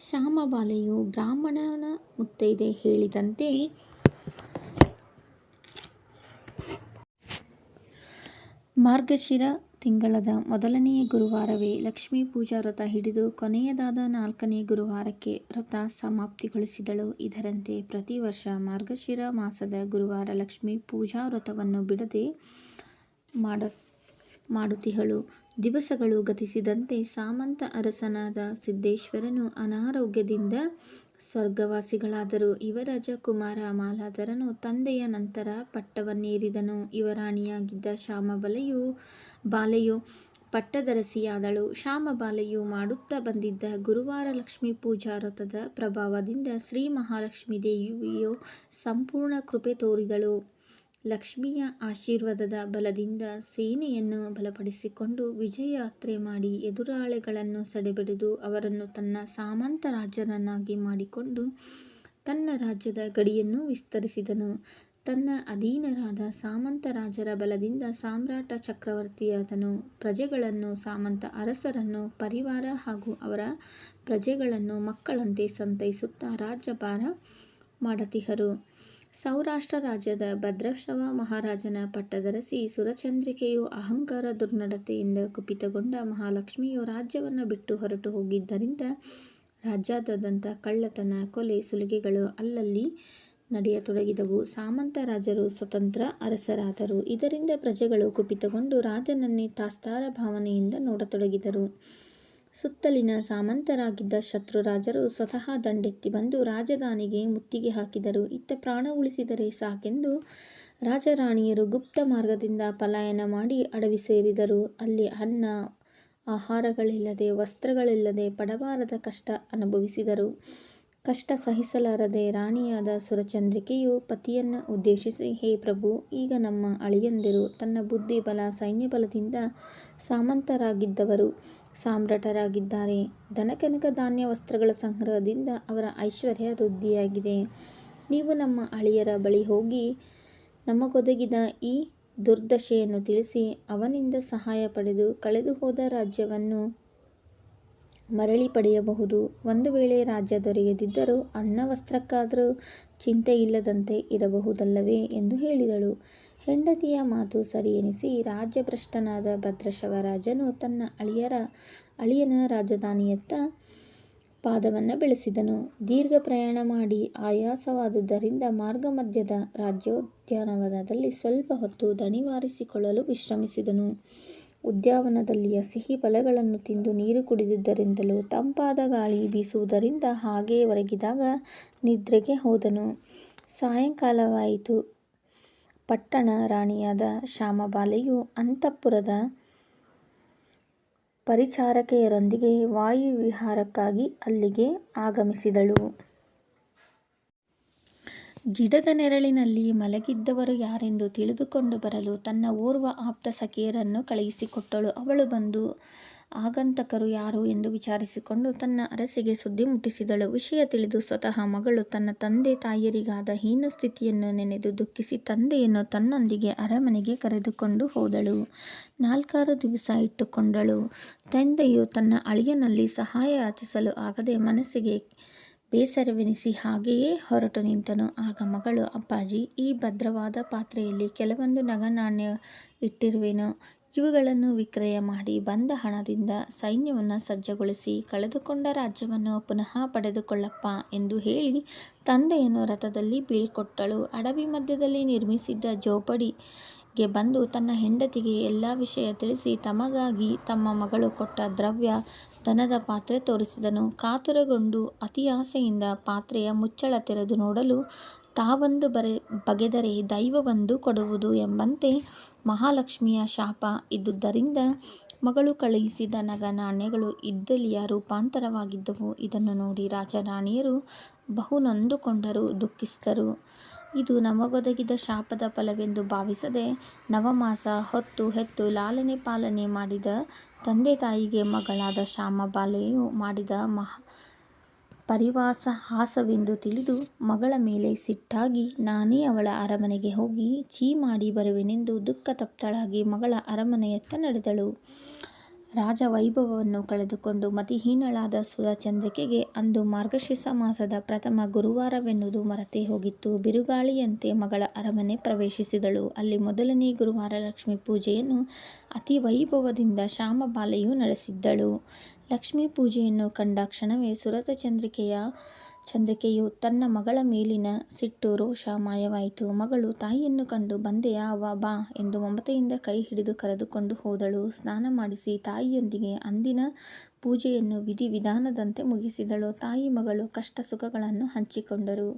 ಶ್ಯಾಮಬಾಲೆಯು ಬ್ರಾಹ್ಮಣನ ಮುತ್ತೈದೆ ಹೇಳಿದಂತೆ ಮಾರ್ಗಶಿರ ತಿಂಗಳದ ಮೊದಲನೆಯ ಗುರುವಾರವೇ ಲಕ್ಷ್ಮೀ ಪೂಜಾ ವ್ರತ ಹಿಡಿದು ಕೊನೆಯದಾದ 4ನೇ ಗುರುವಾರಕ್ಕೆ ವ್ರತ ಸಮಾಪ್ತಿಗೊಳಿಸಿದಳು. ಇದರಂತೆ ಪ್ರತಿ ವರ್ಷ ಮಾರ್ಗಶಿರ ಮಾಸದ ಗುರುವಾರ ಲಕ್ಷ್ಮೀ ಪೂಜಾ ವ್ರತವನ್ನು ಬಿಡದೆ ಮಾಡುತ್ತಿಹಳು. ದಿವಸಗಳು ಗತಿಸಿದಂತೆ ಸಾಮಂತ ಅರಸನಾದ ಸಿದ್ದೇಶ್ವರನು ಅನಾರೋಗ್ಯದಿಂದ ಸ್ವರ್ಗವಾಸಿಗಳಾದರು. ಯುವರಾಜ ಕುಮಾರ ಮಾಲಾಧರನು ತಂದೆಯ ನಂತರ ಪಟ್ಟವನ್ನೇರಿದನು. ಯುವರಾಣಿಯಾಗಿದ್ದ ಶ್ಯಾಮಬಾಲೆಯು ಪಟ್ಟದರಸಿಯಾದಳು. ಶ್ಯಾಮಬಾಲೆಯು ಮಾಡುತ್ತಾ ಬಂದಿದ್ದ ಗುರುವಾರ ಲಕ್ಷ್ಮೀ ಪೂಜಾ ವ್ರತದ ಪ್ರಭಾವದಿಂದ ಶ್ರೀ ಮಹಾಲಕ್ಷ್ಮೀ ದೇವಿಯು ಸಂಪೂರ್ಣ ಕೃಪೆ ತೋರಿದಳು. ಲಕ್ಷ್ಮಿಯ ಆಶೀರ್ವಾದದ ಬಲದಿಂದ ಸೇನೆಯನ್ನು ಬಲಪಡಿಸಿಕೊಂಡು ವಿಜಯಯಾತ್ರೆ ಮಾಡಿ ಎದುರಾಳಿಗಳನ್ನು ಸಡೆಬಡಿದು ಅವರನ್ನು ತನ್ನ ಸಾಮಂತ ರಾಜರನ್ನಾಗಿ ಮಾಡಿಕೊಂಡು ತನ್ನ ರಾಜ್ಯದ ಗಡಿಯನ್ನು ವಿಸ್ತರಿಸಿದನು. ತನ್ನ ಅಧೀನರಾದ ಸಾಮಂತ ರಾಜರ ಬಲದಿಂದ ಸಾಮ್ರಾಟ ಚಕ್ರವರ್ತಿಯಾದನು. ಪ್ರಜೆಗಳನ್ನು, ಸಾಮಂತ ಅರಸರನ್ನು, ಪರಿವಾರ ಹಾಗೂ ಅವರ ಪ್ರಜೆಗಳನ್ನು ಮಕ್ಕಳಂತೆ ಸಂತೈಸುತ್ತಾ ರಾಜ್ಯಭಾರ ಮಾಡತಿಹರು. ಸೌರಾಷ್ಟ್ರ ರಾಜ್ಯದ ಭದ್ರಶ್ರವ ಮಹಾರಾಜನ ಪಟ್ಟದರಸಿ ಸುರಚಂದ್ರಿಕೆಯು ಅಹಂಕಾರ ದುರ್ನಡತೆಯಿಂದ ಕುಪಿತಗೊಂಡ ಮಹಾಲಕ್ಷ್ಮಿಯು ರಾಜ್ಯವನ್ನು ಬಿಟ್ಟು ಹೊರಟು ಹೋಗಿದ್ದರಿಂದ ರಾಜ್ಯಾದ್ಯಂತ ಕಳ್ಳತನ, ಕೊಲೆ, ಸುಲಿಗೆಗಳು ಅಲ್ಲಲ್ಲಿ ನಡೆಯತೊಡಗಿದವು. ಸಾಮಂತ ರಾಜರು ಸ್ವತಂತ್ರ ಅರಸರಾದರು. ಇದರಿಂದ ಪ್ರಜೆಗಳು ಕುಪಿತಗೊಂಡು ರಾಜನನ್ನೇ ತಾತ್ಸಾರ ಭಾವನೆಯಿಂದ ನೋಡತೊಡಗಿದರು. ಸುತ್ತಲಿನ ಸಾಮಂತರಾಗಿದ್ದ ಶತ್ರು ರಾಜರು ಸ್ವತಃ ದಂಡೆತ್ತಿ ಬಂದು ರಾಜಧಾನಿಗೆ ಮುತ್ತಿಗೆ ಹಾಕಿದರು. ಇತ್ತ ಪ್ರಾಣ ಉಳಿಸಿದರೆ ಸಾಕೆಂದು ರಾಜರಾಣಿಯರು ಗುಪ್ತ ಮಾರ್ಗದಿಂದ ಪಲಾಯನ ಮಾಡಿ ಅಡವಿ ಸೇರಿದರು. ಅಲ್ಲಿ ಅನ್ನ ಆಹಾರಗಳಿಲ್ಲದೆ, ವಸ್ತ್ರಗಳಿಲ್ಲದೆ ಪಡಬಾರದ ಕಷ್ಟ ಅನುಭವಿಸಿದರು. ಕಷ್ಟ ಸಹಿಸಲಾರದೆ ರಾಣಿಯಾದ ಸುರಚಂದ್ರಿಕೆಯು ಪತಿಯನ್ನು ಉದ್ದೇಶಿಸಿ, ಹೇ ಪ್ರಭು, ಈಗ ನಮ್ಮ ಅಳಿಯಂದಿರು ತನ್ನ ಬುದ್ಧಿ ಬಲ ಸೈನ್ಯಬಲದಿಂದ ಸಾಮಂತರಾಗಿದ್ದವರು ಸಾಮ್ರಾಟರಾಗಿದ್ದಾರೆ. ಧನಕನಕ ಧಾನ್ಯ ವಸ್ತ್ರಗಳ ಸಂಗ್ರಹದಿಂದ ಅವರ ಐಶ್ವರ್ಯ ವೃದ್ಧಿಯಾಗಿದೆ. ನೀವು ನಮ್ಮ ಅಳಿಯರ ಬಳಿ ಹೋಗಿ ನಮಗೊದಗಿದ ಈ ದುರ್ದಶೆಯನ್ನು ತಿಳಿಸಿ ಅವನಿಂದ ಸಹಾಯ ಪಡೆದು ಕಳೆದು ಹೋದ ರಾಜ್ಯವನ್ನು ಮರಳಿ ಪಡೆಯಬಹುದು. ಒಂದು ವೇಳೆ ರಾಜ್ಯ ದೊರೆಯದಿದ್ದರೂ ಅನ್ನ ವಸ್ತ್ರಕ್ಕಾದರೂ ಚಿಂತೆ ಇಲ್ಲದಂತೆ ಇರಬಹುದಲ್ಲವೇ ಎಂದು ಹೇಳಿದಳು. ಹೆಂಡತಿಯ ಮಾತು ಸರಿ ಎನಿಸಿ ರಾಜ್ಯಭ್ರಷ್ಟನಾದ ಭದ್ರಶ್ರವ ರಾಜನು ತನ್ನ ಅಳಿಯನ ರಾಜಧಾನಿಯತ್ತ ಪಾದವನ್ನು ಬೆಳೆಸಿದನು. ದೀರ್ಘ ಪ್ರಯಾಣ ಮಾಡಿ ಆಯಾಸವಾದುದರಿಂದ ಮಾರ್ಗಮಧ್ಯದ ರಾಜ್ಯೋದ್ಯಾನವನದಲ್ಲಿ ಸ್ವಲ್ಪ ಹೊತ್ತು ದಣಿವಾರಿಸಿಕೊಳ್ಳಲು ವಿಶ್ರಮಿಸಿದನು. ಉದ್ಯಾನವನದಲ್ಲಿಯ ಸಿಹಿ ಫಲಗಳನ್ನು ತಿಂದು ನೀರು ಕುಡಿದುದರಿಂದಲೂ ತಂಪಾದ ಗಾಳಿ ಬೀಸುವುದರಿಂದ ಹಾಗೇ ಒರಗಿದಾಗ ನಿದ್ರೆಗೆ ಹೋದನು. ಸಾಯಂಕಾಲವಾಯಿತು. ಪಟ್ಟಣ ರಾಣಿಯಾದ ಶ್ಯಾಮಬಾಲೆಯು ಅಂತಃಪುರದ ಪರಿಚಾರಕೆಯರೊಂದಿಗೆ ವಾಯುವಿಹಾರಕ್ಕಾಗಿ ಅಲ್ಲಿಗೆ ಆಗಮಿಸಿದಳು. ಗಿಡದ ನೆರಳಿನಲ್ಲಿ ಮಲಗಿದ್ದವರು ಯಾರೆಂದು ತಿಳಿದುಕೊಂಡು ಬರಲು ತನ್ನ ಓರ್ವ ಆಪ್ತ ಸಖಿಯರನ್ನು ಕಳುಹಿಸಿಕೊಟ್ಟಳು. ಅವಳು ಬಂದು ಆಗಂತಕರು ಯಾರು ಎಂದು ವಿಚಾರಿಸಿಕೊಂಡು ತನ್ನ ಅರಸಿಗೆ ಸುದ್ದಿ ಮುಟ್ಟಿಸಿದಳು. ವಿಷಯ ತಿಳಿದು ಸ್ವತಃ ಮಗಳು ತನ್ನ ತಂದೆ ತಾಯಿಯರಿಗಾದ ಹೀನ ಸ್ಥಿತಿಯನ್ನು ನೆನೆದು ದುಃಖಿಸಿ ತಂದೆಯನ್ನು ತನ್ನೊಂದಿಗೆ ಅರಮನೆಗೆ ಕರೆದುಕೊಂಡು ಹೋದಳು. 4-6 ದಿವಸ ಇಟ್ಟುಕೊಂಡಳು. ತಂದೆಯು ತನ್ನ ಅಳಿಯನಲ್ಲಿ ಸಹಾಯ ಯಾಚಿಸಲು ಆಗದೆ ಮನಸ್ಸಿಗೆ ಬೇಸರವೆನಿಸಿ ಹಾಗೆಯೇ ಹೊರಟು ನಿಂತನು. ಆಗ ಮಗಳು, ಅಪ್ಪಾಜಿ, ಈ ಭದ್ರವಾದ ಪಾತ್ರೆಯಲ್ಲಿ ಕೆಲವೊಂದು ನಗನಾಣ್ಯ ಇಟ್ಟಿರುವೆನು. ಇವುಗಳನ್ನು ವಿಕ್ರಯ ಮಾಡಿ ಬಂದ ಹಣದಿಂದ ಸೈನ್ಯವನ್ನು ಸಜ್ಜುಗೊಳಿಸಿ ಕಳೆದುಕೊಂಡ ರಾಜ್ಯವನ್ನು ಪುನಃ ಪಡೆದುಕೊಳ್ಳಪ್ಪ ಎಂದು ಹೇಳಿ ತಂದೆಯನ್ನು ರಥದಲ್ಲಿ ಬೀಳ್ಕೊಟ್ಟಳು. ಅಡವಿ ಮಧ್ಯದಲ್ಲಿ ನಿರ್ಮಿಸಿದ್ದ ಜೋಪಡಿಗೆ ಬಂದು ತನ್ನ ಹೆಂಡತಿಗೆ ಎಲ್ಲ ವಿಷಯ ತಿಳಿಸಿ ತಮಗಾಗಿ ತಮ್ಮ ಮಗಳು ಕೊಟ್ಟ ದ್ರವ್ಯ ಧನದ ಪಾತ್ರೆ ತೋರಿಸಿದನು. ಕಾತುರಗೊಂಡು ಅತಿಯಾಸೆಯಿಂದ ಪಾತ್ರೆಯ ಮುಚ್ಚಳ ತೆರೆದು ನೋಡಲು ತಾವೊಂದು ಬಗೆದರೆ ದೈವವೊಂದು ಕೊಡುವುದು ಎಂಬಂತೆ ಮಹಾಲಕ್ಷ್ಮಿಯ ಶಾಪ ಇದ್ದುದರಿಂದ ಮಗಳು ಕಳುಹಿಸಿದ ನಗನಾಣ್ಯಗಳು ಇದ್ದಲಿಯ ರೂಪಾಂತರವಾಗಿದ್ದವು. ಇದನ್ನು ನೋಡಿ ರಾಜರಾಣಿಯರು ಬಹು ನೊಂದುಕೊಂಡರು, ದುಃಖಿಸಿದರು. ಇದು ನಮಗೊದಗಿದ ಶಾಪದ ಫಲವೆಂದು ಭಾವಿಸದೆ ನವಮಾಸ ಹೊತ್ತು ಹೆತ್ತು ಲಾಲನೆ ಪಾಲನೆ ಮಾಡಿದ ತಂದೆ ತಾಯಿಗೆ ಮಗಳಾದ ಶ್ಯಾಮಬಾಲೆಯು ಮಾಡಿದ ಪರಿಹಾಸವೆಂದು ತಿಳಿದು ಮಗಳ ಮೇಲೆ ಸಿಟ್ಟಾಗಿ ನಾನೇ ಅವಳ ಅರಮನೆಗೆ ಹೋಗಿ ಚೀ ಮಾಡಿ ಬರುವೆನೆಂದು ದುಃಖತಪ್ತಳಾಗಿ ಮಗಳ ಅರಮನೆಯತ್ತ ನಡೆದಳು. ರಾಜವೈಭವವನ್ನು ಕಳೆದುಕೊಂಡು ಮತಿಹೀನಳಾದ ಸುರಚಂದ್ರಿಕೆಗೆ ಅಂದು ಮಾರ್ಗಶಿರ್ಷ ಮಾಸದ ಪ್ರಥಮ ಗುರುವಾರವೆನ್ನುವುದು ಮರೆತೇ ಹೋಗಿತ್ತು. ಬಿರುಗಾಳಿಯಂತೆ ಮಗಳ ಅರಮನೆ ಪ್ರವೇಶಿಸಿದಳು. ಅಲ್ಲಿ ಮೊದಲನೇ ಗುರುವಾರ ಲಕ್ಷ್ಮೀ ಪೂಜೆಯನ್ನು ಅತಿ ವೈಭವದಿಂದ ಶ್ಯಾಮಬಾಲೆಯು ನಡೆಸಿದ್ದಳು. ಲಕ್ಷ್ಮೀ ಪೂಜೆಯನ್ನು ಕಂಡ ಕ್ಷಣವೇ ಸುರಚಂದ್ರಿಕೆಯು ತನ್ನ ಮಗಳ ಮೇಲಿನ ಸಿಟ್ಟು, ರೋಷ ಮಾಯವಾಯಿತು. ಮಗಳು ತಾಯಿಯನ್ನು ಕಂಡು ಬಂದೆಯಾ ಅವ್ವ, ಬಾ ಎಂದು ಮಮತೆಯಿಂದ ಕೈ ಹಿಡಿದು ಕರೆದುಕೊಂಡು ಹೋದಳು. ಸ್ನಾನ ಮಾಡಿಸಿ ತಾಯಿಯೊಂದಿಗೆ ಅಂದಿನ ಪೂಜೆಯನ್ನು ವಿಧಿ ವಿಧಾನದಂತೆ ಮುಗಿಸಿದಳು. ತಾಯಿ ಮಗಳು ಕಷ್ಟ ಸುಖಗಳನ್ನು ಹಂಚಿಕೊಂಡರು.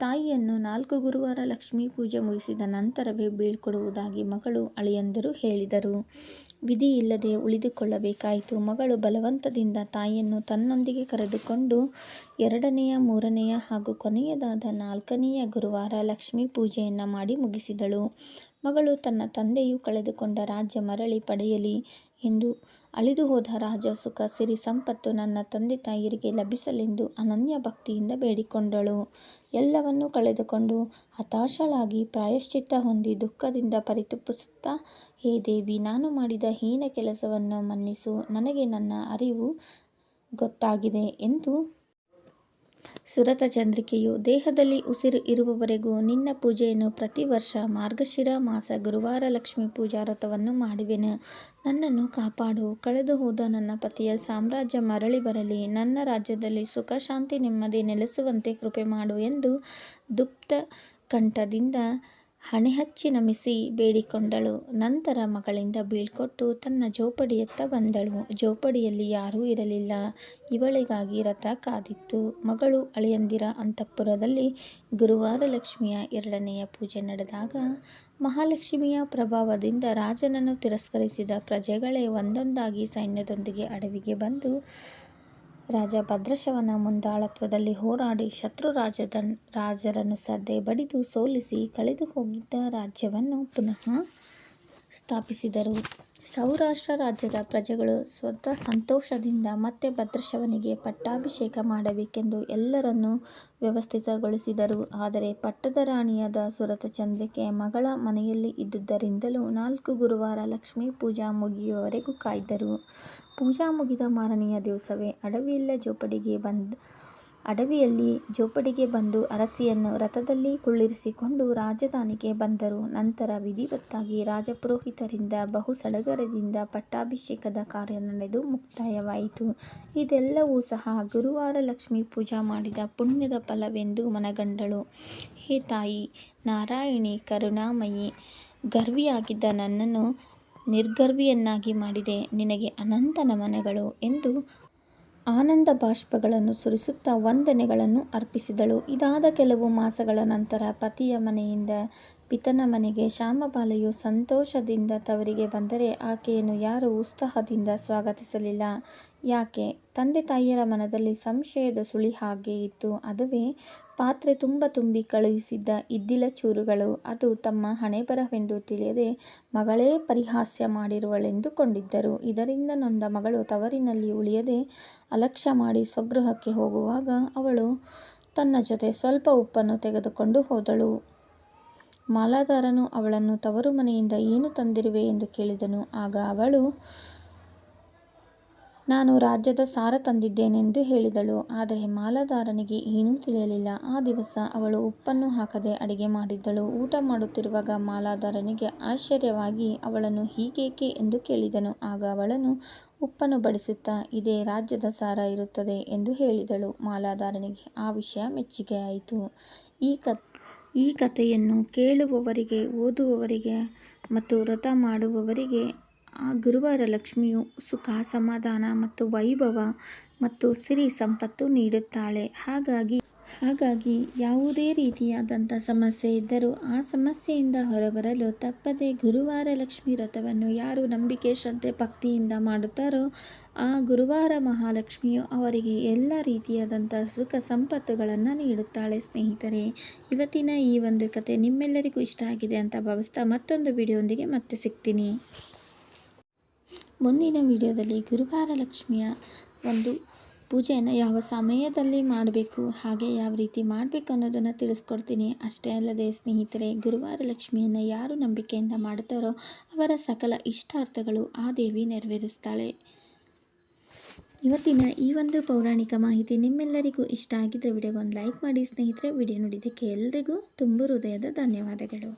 ತಾಯಿಯನ್ನು 4 ಗುರುವಾರ ಲಕ್ಷ್ಮೀ ಪೂಜೆ ಮುಗಿಸಿದ ನಂತರವೇ ಬೀಳ್ಕೊಡುವುದಾಗಿ ಮಗಳು ಅಳಿಯಂದಿರು ಹೇಳಿದರು. ವಿಧಿ ಇಲ್ಲದೆ ಉಳಿದುಕೊಳ್ಳಬೇಕಾಯಿತು. ಮಗಳು ಬಲವಂತದಿಂದ ತಾಯಿಯನ್ನು ತನ್ನೊಂದಿಗೆ ಕರೆದುಕೊಂಡು 2ನೆಯ, 3ನೆಯ ಹಾಗೂ ಕೊನೆಯದಾದ 4ನೆಯ ಗುರುವಾರ ಲಕ್ಷ್ಮೀ ಪೂಜೆಯನ್ನು ಮಾಡಿ ಮುಗಿಸಿದಳು. ಮಗಳು ತನ್ನ ತಂದೆಯು ಕಳೆದುಕೊಂಡ ರಾಜ್ಯ ಮರಳಿ ಪಡೆಯಲಿ ಎಂದು, ಅಳಿದು ಹೋದ ರಾಜ ಸುಖ ಸಿರಿ ಸಂಪತ್ತು ನನ್ನ ತಂದೆ ತಾಯಿಯರಿಗೆ ಲಭಿಸಲೆಂದು ಅನನ್ಯ ಭಕ್ತಿಯಿಂದ ಬೇಡಿಕೊಂಡಳು. ಎಲ್ಲವನ್ನೂ ಕಳೆದುಕೊಂಡು ಹತಾಶಳಾಗಿ ಪ್ರಾಯಶ್ಚಿತ್ತ ಹೊಂದಿ ದುಃಖದಿಂದ ಪರಿತಪಿಸುತ್ತಾ, ಹೇ ದೇವಿ, ನಾನು ಮಾಡಿದ ಹೀನ ಕೆಲಸವನ್ನು ಮನ್ನಿಸು, ನನಗೆ ನನ್ನ ಅರಿವು ಗೊತ್ತಾಗಿದೆ ಎಂದು ಸುರತ ಚಂದ್ರಿಕೆಯು ದೇಹದಲ್ಲಿ ಉಸಿರು ಇರುವವರೆಗೂ ನಿನ್ನ ಪೂಜೆಯನ್ನು ಪ್ರತಿ ವರ್ಷ ಮಾರ್ಗಶಿರ ಮಾಸ ಗುರುವಾರ ಲಕ್ಷ್ಮೀ ಪೂಜಾ ವ್ರತವನ್ನು ಮಾಡುವೆನು. ನನ್ನನ್ನು ಕಾಪಾಡು. ಕಳೆದು ಹೋದ ನನ್ನ ಪತಿಯ ಸಾಮ್ರಾಜ್ಯ ಮರಳಿ ಬರಲಿ. ನನ್ನ ರಾಜ್ಯದಲ್ಲಿ ಸುಖ ಶಾಂತಿ ನೆಮ್ಮದಿ ನೆಲೆಸುವಂತೆ ಕೃಪೆ ಮಾಡು ಎಂದು ದುಪ್ತ ಕಂಠದಿಂದ ಹಣೆಹಚ್ಚಿ ನಮಿಸಿ ಬೇಡಿಕೊಂಡಳು. ನಂತರ ಮಗಳಿಂದ ಬೀಳ್ಕೊಟ್ಟು ತನ್ನ ಜೋಪಡಿಯತ್ತ ಬಂದಳು. ಜೋಪಡಿಯಲ್ಲಿ ಯಾರೂ ಇರಲಿಲ್ಲ. ಇವಳಿಗಾಗಿ ರಥ ಕಾದಿತ್ತು. ಮಗಳು ಅಳಿಯಂದಿರ ಅಂತಃಪುರದಲ್ಲಿ ಗುರುವಾರ ಲಕ್ಷ್ಮಿಯ 2ನೆಯ ಪೂಜೆ ನಡೆದಾಗ ಮಹಾಲಕ್ಷ್ಮಿಯ ಪ್ರಭಾವದಿಂದ ರಾಜನನ್ನು ತಿರಸ್ಕರಿಸಿದ ಪ್ರಜೆಗಳೇ ಒಂದೊಂದಾಗಿ ಸೈನ್ಯದೊಂದಿಗೆ ಅಡವಿಗೆ ಬಂದು ರಾಜ ಭದ್ರಶವನ ಮುಂದಾಳತ್ವದಲ್ಲಿ ಹೋರಾಡಿ ಶತ್ರು ರಾಜರನ್ನು ಸದ್ದೆ ಬಡಿದು ಸೋಲಿಸಿ ಕಳೆದು ಹೋಗಿದ್ದ ರಾಜ್ಯವನ್ನು ಪುನಃ ಸ್ಥಾಪಿಸಿದರು. ಸೌರಾಷ್ಟ್ರ ರಾಜ್ಯದ ಪ್ರಜೆಗಳು ಸ್ವತಃ ಸಂತೋಷದಿಂದ ಮತ್ತೆ ಭದ್ರಶವನಿಗೆ ಪಟ್ಟಾಭಿಷೇಕ ಮಾಡಬೇಕೆಂದು ಎಲ್ಲರನ್ನೂ ವ್ಯವಸ್ಥಿತಗೊಳಿಸಿದರು. ಆದರೆ ಪಟ್ಟದ ರಾಣಿಯಾದ ಸುರತ ಚಂದ್ರಿಕೆ ಮಗಳ ಮನೆಯಲ್ಲಿ ಇದ್ದುದರಿಂದಲೂ 4 ಗುರುವಾರ ಲಕ್ಷ್ಮೀ ಪೂಜಾ ಮುಗಿಯುವವರೆಗೂ ಕಾಯ್ದರು. ಪೂಜಾ ಮುಗಿದ ಮಾರನೆಯ ದಿವಸವೇ ಅಡವಿಯಲ್ಲಿ ಜೋಪಡಿಗೆ ಬಂದು ಅರಸಿಯನ್ನು ರಥದಲ್ಲಿ ಕುಳ್ಳಿರಿಸಿಕೊಂಡು ರಾಜಧಾನಿಗೆ ಬಂದರು. ನಂತರ ವಿಧಿವತ್ತಾಗಿ ರಾಜಪುರೋಹಿತರಿಂದ ಬಹು ಸಡಗರದಿಂದ ಪಟ್ಟಾಭಿಷೇಕದ ಕಾರ್ಯ ನಡೆದು ಮುಕ್ತಾಯವಾಯಿತು. ಇದೆಲ್ಲವೂ ಸಹ ಗುರುವಾರ ಲಕ್ಷ್ಮೀ ಪೂಜಾ ಮಾಡಿದ ಪುಣ್ಯದ ಫಲವೆಂದು ಮನಗಂಡಳು. ಹೇ ತಾಯಿ ನಾರಾಯಣಿ ಕರುಣಾಮಯಿ, ಗರ್ವಿಯಾಗಿದ್ದ ನನ್ನನ್ನು ನಿರ್ಗರ್ವಿಯನ್ನಾಗಿ ಮಾಡಿದೆ. ನಿನಗೆ ಅನಂತ ನಮನಗಳು ಎಂದು ಆನಂದ ಬಾಷ್ಪಗಳನ್ನು ಸುರಿಸುತ್ತಾ ವಂದನೆಗಳನ್ನು ಅರ್ಪಿಸಿದಳು. ಇದಾದ ಕೆಲವು ಮಾಸಗಳ ನಂತರ ಪತಿಯ ಮನೆಯಿಂದ ಪಿತನ ಮನೆಗೆ ಶ್ಯಾಮಬಾಲೆಯು ಸಂತೋಷದಿಂದ ತವರಿಗೆ ಬಂದರೆ ಆಕೆಯನ್ನು ಯಾರೂ ಉತ್ಸಾಹದಿಂದ ಸ್ವಾಗತಿಸಲಿಲ್ಲ. ಯಾಕೆ? ತಂದೆ ತಾಯಿಯರ ಮನದಲ್ಲಿ ಸಂಶಯದ ಸುಳಿ ಹಾಗೆ ಇತ್ತು. ಅದುವೇ ಪಾತ್ರೆ ತುಂಬಿ ಕಳುಹಿಸಿದ್ದ ಇದ್ದಿಲ ಚೂರುಗಳು. ಅದು ತಮ್ಮ ಹಣೆಬರಹವೆಂದು ತಿಳಿಯದೆ ಮಗಳೇ ಪರಿಹಾಸ್ಯ ಮಾಡಿರುವಳೆಂದುಕೊಂಡಿದ್ದರು. ಇದರಿಂದ ನೊಂದ ಮಗಳು ತವರಿನಲ್ಲಿ ಉಳಿಯದೆ ಅಲಕ್ಷ್ಯ ಮಾಡಿ ಸ್ವಗೃಹಕ್ಕೆ ಹೋಗುವಾಗ ಅವಳು ತನ್ನ ಜೊತೆ ಸ್ವಲ್ಪ ಉಪ್ಪನ್ನು ತೆಗೆದುಕೊಂಡು ಹೋದಳು. ಮಾಲಾಧಾರನು ಅವಳನ್ನು ತವರು ಮನೆಯಿಂದ ಏನು ತಂದಿರುವೆ ಎಂದು ಕೇಳಿದನು. ಆಗ ಅವಳು, ನಾನು ರಾಜ್ಯದ ಸಾರ ತಂದಿದ್ದೇನೆಂದು ಹೇಳಿದಳು. ಆದರೆ ಮಾಲಾಧಾರನಿಗೆ ಏನೂ ತಿಳಿಯಲಿಲ್ಲ. ಆ ದಿವಸ ಅವಳು ಉಪ್ಪನ್ನು ಹಾಕದೆ ಅಡಿಗೆ ಮಾಡಿದ್ದಳು. ಊಟ ಮಾಡುತ್ತಿರುವಾಗ ಮಾಲಾಧಾರನಿಗೆ ಆಶ್ಚರ್ಯವಾಗಿ ಅವಳನ್ನು ಹೀಗೇಕೆ ಎಂದು ಕೇಳಿದನು. ಆಗ ಅವಳನ್ನು ಉಪ್ಪನ್ನು ಬಡಿಸುತ್ತಾ, ಇದೇ ರಾಜ್ಯದ ಸಾರ ಇರುತ್ತದೆ ಎಂದು ಹೇಳಿದಳು. ಮಾಲಾಧಾರನಿಗೆ ಆ ವಿಷಯ ಮೆಚ್ಚುಗೆಯಾಯಿತು. ಈ ಕಥೆಯನ್ನು ಕೇಳುವವರಿಗೆ, ಓದುವವರಿಗೆ ಮತ್ತು ವ್ರತ ಮಾಡುವವರಿಗೆ ಆ ಗುರುವಾರ ಲಕ್ಷ್ಮಿಯು ಸುಖ, ಸಮಾಧಾನ ಮತ್ತು ವೈಭವ ಮತ್ತು ಸಿರಿ ಸಂಪತ್ತು ನೀಡುತ್ತಾಳೆ. ಹಾಗಾಗಿ ಯಾವುದೇ ರೀತಿಯಾದಂಥ ಸಮಸ್ಯೆ ಇದ್ದರೂ ಆ ಸಮಸ್ಯೆಯಿಂದ ಹೊರಬರಲು ತಪ್ಪದೆ ಗುರುವಾರ ಲಕ್ಷ್ಮೀ ವ್ರತವನ್ನು ಯಾರು ನಂಬಿಕೆ, ಶ್ರದ್ಧೆ, ಭಕ್ತಿಯಿಂದ ಮಾಡುತ್ತಾರೋ ಆ ಗುರುವಾರ ಮಹಾಲಕ್ಷ್ಮಿಯು ಅವರಿಗೆ ಎಲ್ಲ ರೀತಿಯಾದಂಥ ಸುಖ ಸಂಪತ್ತುಗಳನ್ನು ನೀಡುತ್ತಾಳೆ. ಸ್ನೇಹಿತರೆ, ಇವತ್ತಿನ ಈ ಒಂದು ಕತೆ ನಿಮ್ಮೆಲ್ಲರಿಗೂ ಇಷ್ಟ ಆಗಿದೆ ಅಂತ ಭಾವಿಸ್ತಾ ಮತ್ತೊಂದು ವಿಡಿಯೋದೊಂದಿಗೆ ಮತ್ತೆ ಸಿಗ್ತೀನಿ. ಮುಂದಿನ ವಿಡಿಯೋದಲ್ಲಿ ಗುರುವಾರ ಲಕ್ಷ್ಮಿಯ ಒಂದು ಪೂಜೆಯನ್ನು ಯಾವ ಸಮಯದಲ್ಲಿ ಮಾಡಬೇಕು, ಹಾಗೆ ಯಾವ ರೀತಿ ಮಾಡಬೇಕು ಅನ್ನೋದನ್ನು ತಿಳಿಸ್ಕೊಡ್ತೀನಿ. ಅಷ್ಟೇ ಅಲ್ಲದೆ ಸ್ನೇಹಿತರೆ, ಗುರುವಾರ ಲಕ್ಷ್ಮಿಯನ್ನು ಯಾರು ನಂಬಿಕೆಯಿಂದ ಮಾಡುತ್ತಾರೋ ಅವರ ಸಕಲ ಇಷ್ಟಾರ್ಥಗಳು ಆ ದೇವಿ ನೆರವೇರಿಸ್ತಾಳೆ. ಇವತ್ತಿನ ಈ ಒಂದು ಪೌರಾಣಿಕ ಮಾಹಿತಿ ನಿಮ್ಮೆಲ್ಲರಿಗೂ ಇಷ್ಟ ಆಗಿದ್ದರೆ ವಿಡಿಯೋಗೊಂದು ಲೈಕ್ ಮಾಡಿ ಸ್ನೇಹಿತರೆ. ವಿಡಿಯೋ ನೋಡಿದ್ದಕ್ಕೆ ಎಲ್ರಿಗೂ ತುಂಬು ಹೃದಯದ ಧನ್ಯವಾದಗಳು.